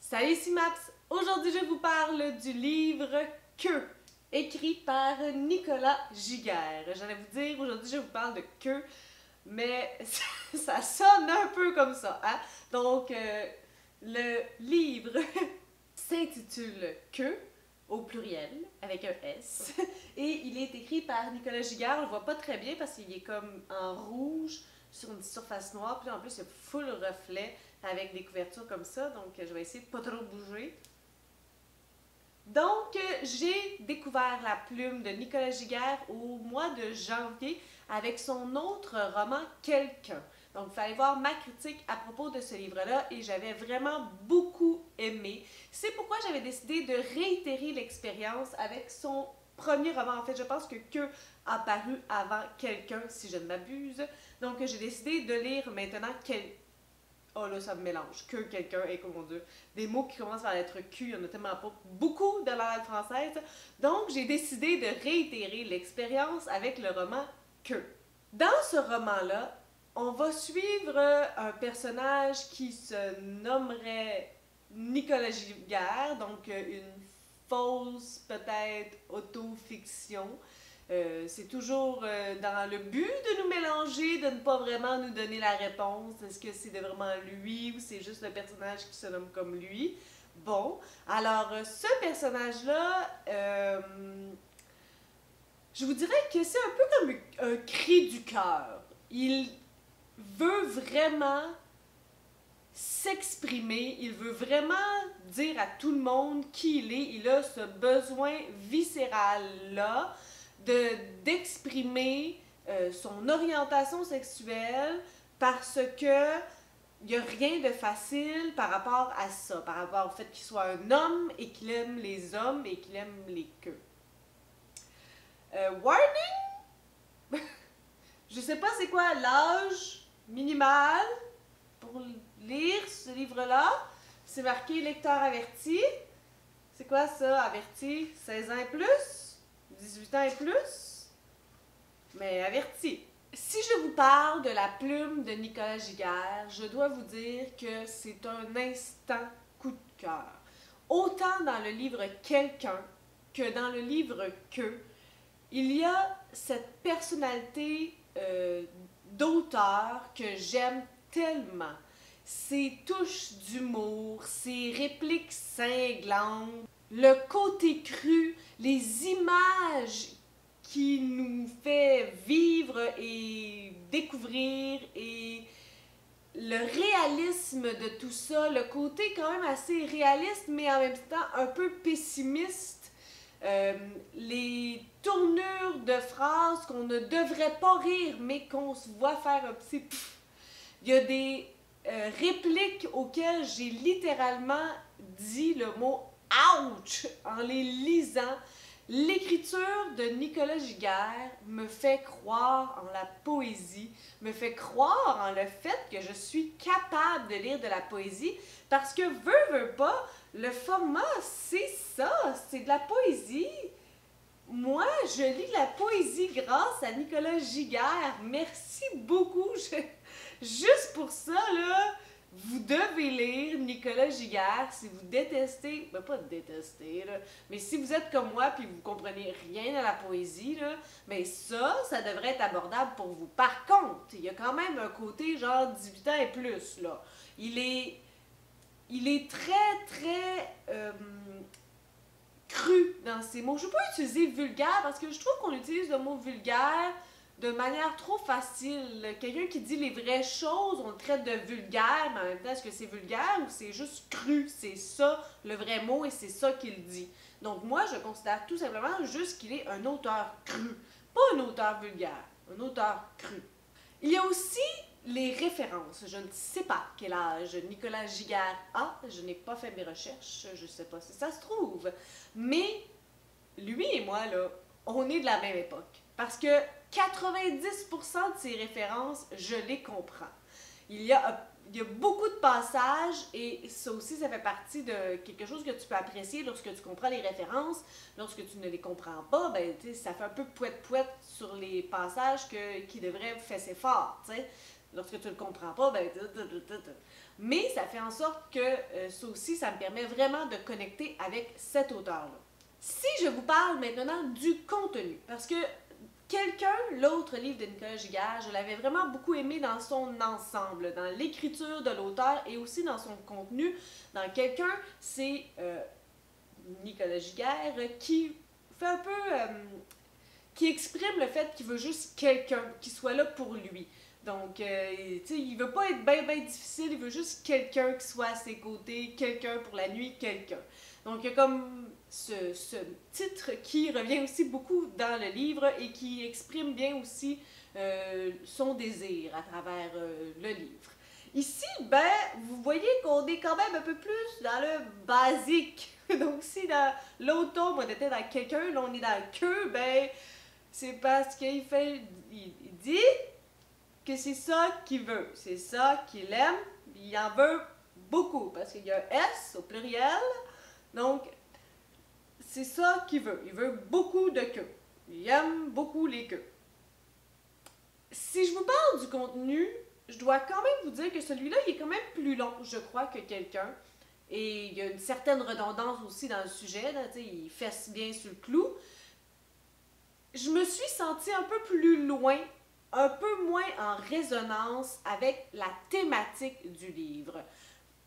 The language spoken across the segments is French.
Salut, ici Max. Aujourd'hui, je vous parle du livre Que, écrit par Nicolas Giguère. J'allais vous dire, aujourd'hui, je vous parle de Que, mais ça sonne un peu comme ça, hein? Donc, le livre s'intitule Que, au pluriel, avec un S, et il est écrit par Nicolas Giguère. On le voit pas très bien parce qu'il est comme en rouge sur une surface noire, puis en plus, il y a full reflet avec des couvertures comme ça, donc je vais essayer de pas trop bouger. Donc, j'ai découvert la plume de Nicolas Giguère au mois de janvier avec son autre roman Quelqu'un. Donc, il fallait voir ma critique à propos de ce livre-là et j'avais vraiment beaucoup aimé. C'est pourquoi j'avais décidé de réitérer l'expérience avec son premier roman. En fait, je pense que a paru avant Quelqu'un, si je ne m'abuse. Donc, j'ai décidé de lire maintenant Quelqu'un. Oh là, ça me mélange. Que quelqu'un et comment dire. Des mots qui commencent par la lettre Q, il n'y en a tellement pas beaucoup dans la langue française. Donc, j'ai décidé de réitérer l'expérience avec le roman Que. Dans ce roman-là, on va suivre un personnage qui se nommerait Nicolas Giguère, donc une fausse, peut-être, autofiction. C'est toujours dans le but de nous mélanger, de ne pas vraiment nous donner la réponse. Est-ce que c'est vraiment lui ou c'est juste le personnage qui se nomme comme lui? Bon, alors ce personnage-là, je vous dirais que c'est un peu comme un cri du cœur. Il veut vraiment s'exprimer, il veut vraiment dire à tout le monde qui il est. Il a ce besoin viscéral-là d'exprimer son orientation sexuelle parce que il n'y a rien de facile par rapport à ça, par rapport au fait qu'il soit un homme et qu'il aime les hommes et qu'il aime les queues. Warning? Je sais pas c'est quoi l'âge minimal pour lire ce livre-là. C'est marqué lecteur averti. C'est quoi ça, averti? 16 ans et plus? 18 ans et plus? Mais averti. Si je vous parle de la plume de Nicolas Giguère, je dois vous dire que c'est un instant coup de cœur. Autant dans le livre Quelqu'un que dans le livre Que, il y a cette personnalité d'auteur que j'aime tellement. Ses touches d'humour, ses répliques cinglantes, le côté cru, les images qui nous fait vivre et découvrir et le réalisme de tout ça, le côté quand même assez réaliste mais en même temps un peu pessimiste, les tournures de phrases qu'on ne devrait pas rire mais qu'on se voit faire un petit pfff. Il y a des répliques auxquelles j'ai littéralement dit le mot ouch en les lisant. L'écriture de Nicolas Giguère me fait croire en la poésie, me fait croire en le fait que je suis capable de lire de la poésie parce que veut pas, le format c'est ça, c'est de la poésie. Moi, je lis la poésie grâce à Nicolas Giguère. Merci beaucoup. Juste pour ça, là, vous devez lire Nicolas Giguère si vous détestez, ben pas détester, là, mais si vous êtes comme moi puis vous comprenez rien à la poésie, là, mais ça devrait être abordable pour vous. Par contre, il y a quand même un côté genre 18 ans et plus, là. Il est très cru dans ses mots. Je ne veux pas utiliser vulgaire parce que je trouve qu'on utilise le mot vulgaire de manière trop facile. Quelqu'un qui dit les vraies choses, on le traite de vulgaire, mais en même temps, est-ce que c'est vulgaire ou c'est juste cru? C'est ça le vrai mot et c'est ça qu'il dit. Donc moi, je considère tout simplement juste qu'il est un auteur cru, pas un auteur vulgaire, un auteur cru. Il y a aussi les références. Je ne sais pas quel âge Nicolas Giguère a. Je n'ai pas fait mes recherches. Je ne sais pas si ça se trouve. Mais lui et moi, là, on est de la même époque. Parce que 90% de ces références, je les comprends. Il y a beaucoup de passages et ça aussi, ça fait partie de quelque chose que tu peux apprécier lorsque tu comprends les références. Lorsque tu ne les comprends pas, ben, ça fait un peu pouette-pouette sur les passages qui devraient fesser fort, t'sais. Lorsque tu le comprends pas, ben... Mais ça fait en sorte que ça aussi, ça me permet vraiment de connecter avec cet auteur-là. Si je vous parle maintenant du contenu, parce que quelqu'un, l'autre livre de Nicolas Giguère, je l'avais vraiment beaucoup aimé dans son ensemble, dans l'écriture de l'auteur et aussi dans son contenu. Dans quelqu'un, c'est Nicolas Giguère qui fait un peu... qui exprime le fait qu'il veut juste quelqu'un qui soit là pour lui. Donc, tu sais, il veut pas être bien difficile, il veut juste quelqu'un qui soit à ses côtés, quelqu'un pour la nuit, quelqu'un. Donc, il y a comme ce titre qui revient aussi beaucoup dans le livre et qui exprime bien aussi son désir à travers le livre. Ici, ben, vous voyez qu'on est quand même un peu plus dans le basique. Donc, si dans l'autre tome, on était dans quelqu'un, là, on est dans le que, ben, c'est parce qu'il fait, il dit que c'est ça qu'il veut, c'est ça qu'il aime, il en veut beaucoup, parce qu'il y a un S au pluriel, donc c'est ça qu'il veut. Il veut beaucoup de queues. Il aime beaucoup les queues. Si je vous parle du contenu, je dois quand même vous dire que celui-là, il est quand même plus long, je crois, que quelqu'un. Et il y a une certaine redondance aussi dans le sujet, là, il fesse bien sur le clou. Je me suis sentie un peu plus loin, un peu moins en résonance avec la thématique du livre.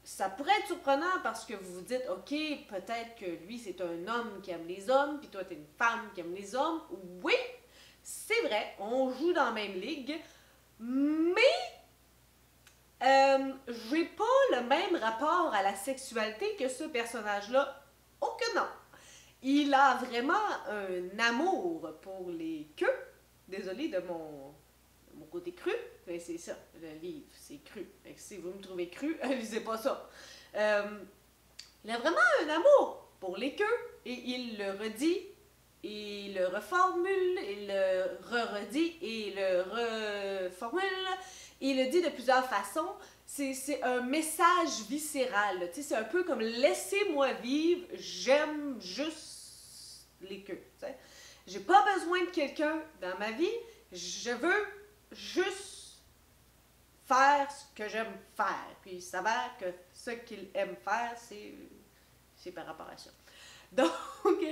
Ça pourrait être surprenant parce que vous vous dites, OK, peut-être que lui, c'est un homme qui aime les hommes, puis toi, t'es une femme qui aime les hommes. Oui, c'est vrai, on joue dans la même ligue, mais j'ai pas le même rapport à la sexualité que ce personnage-là. Oh que non! Il a vraiment un amour pour les queues. Désolée de mon côté cru, mais c'est ça, le livre, c'est cru. Et si vous me trouvez cru, lisez pas ça. Il a vraiment un amour pour les queues et il le redit, il le reformule, il le re-redit et il le reformule. Il le dit de plusieurs façons. C'est un message viscéral. C'est un peu comme laissez-moi vivre, j'aime juste les queues. J'ai pas besoin de quelqu'un dans ma vie, je veux juste faire ce que j'aime faire. Puis il s'avère que ce qu'il aime faire, c'est par rapport à ça. Donc,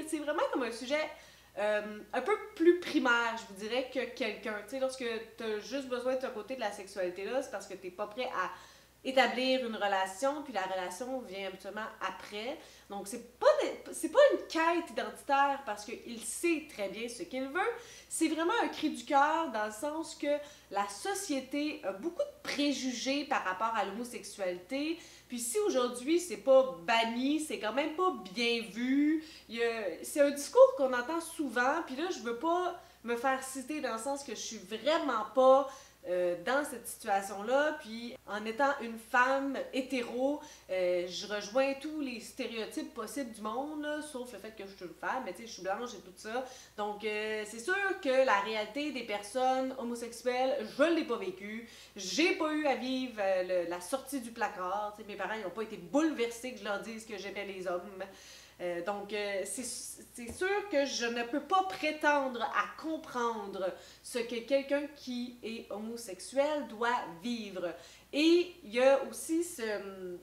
c'est vraiment comme un sujet un peu plus primaire, je vous dirais, que quelqu'un. Tu sais, lorsque tu as juste besoin de ton côté de la sexualité, là, c'est parce que tu n'es pas prêt à établir une relation, puis la relation vient habituellement après. Donc, c'est pas une quête identitaire parce qu'il sait très bien ce qu'il veut. C'est vraiment un cri du cœur dans le sens que la société a beaucoup de préjugés par rapport à l'homosexualité. Puis si aujourd'hui, c'est pas banni, c'est quand même pas bien vu. C'est un discours qu'on entend souvent, puis là, je veux pas me faire citer dans le sens que je suis vraiment pas dans cette situation-là, puis en étant une femme hétéro, je rejoins tous les stéréotypes possibles du monde, là, sauf le fait que je suis une femme, mais tu sais, je suis blanche et tout ça. Donc, c'est sûr que la réalité des personnes homosexuelles, je l'ai pas vécue. J'ai pas eu à vivre la sortie du placard. Tu sais, mes parents n'ont pas été bouleversés que je leur dise que j'aimais les hommes. Donc, c'est sûr que je ne peux pas prétendre à comprendre ce que quelqu'un qui est homosexuel doit vivre. Et il y a aussi une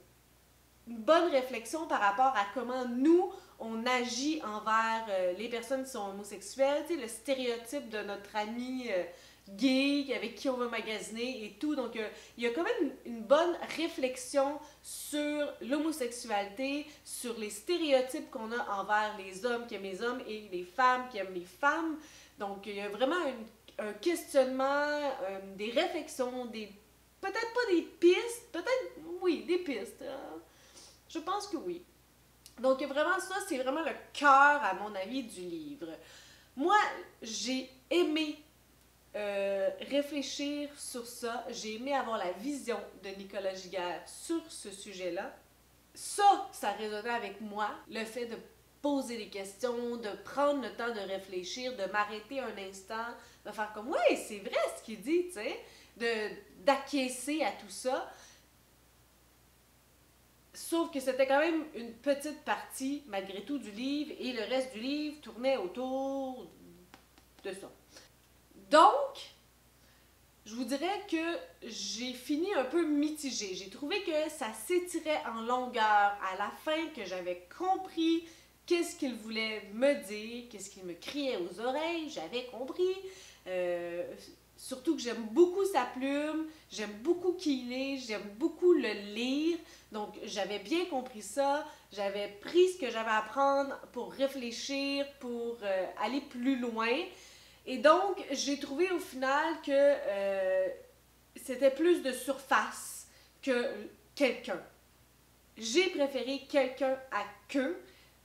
bonne réflexion par rapport à comment nous, on agit envers les personnes qui sont homosexuelles. Tu sais, le stéréotype de notre ami gay avec qui on va magasiner et tout. Donc, il y a quand même une bonne réflexion sur l'homosexualité, sur les stéréotypes qu'on a envers les hommes qui aiment les hommes et les femmes qui aiment les femmes. Donc, il y a vraiment un questionnement, des réflexions, peut-être pas des pistes, peut-être, oui, des pistes. Je pense que oui. Donc, vraiment, ça, c'est vraiment le cœur, à mon avis, du livre. Moi, j'ai aimé réfléchir sur ça. J'ai aimé avoir la vision de Nicolas Giguère sur ce sujet-là. Ça résonnait avec moi, le fait de poser des questions, de prendre le temps de réfléchir, de m'arrêter un instant, de faire comme « Ouais, c'est vrai ce qu'il dit », tu sais, d'acquiescer à tout ça. Sauf que c'était quand même une petite partie, malgré tout, du livre, et le reste du livre tournait autour de ça. Donc, je vous dirais que j'ai fini un peu mitigée. J'ai trouvé que ça s'étirait en longueur à la fin, que j'avais compris qu'est-ce qu'il voulait me dire, qu'est-ce qu'il me criait aux oreilles, j'avais compris. Surtout que j'aime beaucoup sa plume, j'aime beaucoup qui il est, j'aime beaucoup le lire. Donc j'avais bien compris ça, j'avais pris ce que j'avais à apprendre pour réfléchir, pour aller plus loin. Et donc, j'ai trouvé au final que c'était plus de surface que quelqu'un. J'ai préféré quelqu'un à que.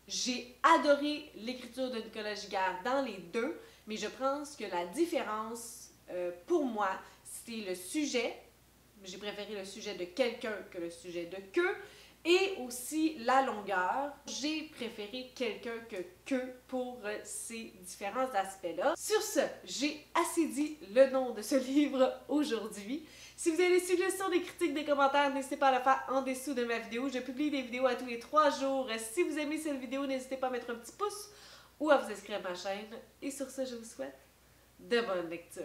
J'ai adoré l'écriture de Nicolas Giguère dans les deux, mais je pense que la différence, pour moi, c'était le sujet. J'ai préféré le sujet de quelqu'un que le sujet de que. Et aussi la longueur. J'ai préféré quelqu'un que pour ces différents aspects-là. Sur ce, j'ai assez dit le nom de ce livre aujourd'hui. Si vous avez des suggestions, des critiques, des commentaires, n'hésitez pas à le faire en dessous de ma vidéo. Je publie des vidéos à tous les 3 jours. Si vous aimez cette vidéo, n'hésitez pas à mettre un petit pouce ou à vous inscrire à ma chaîne. Et sur ce, je vous souhaite de bonnes lectures.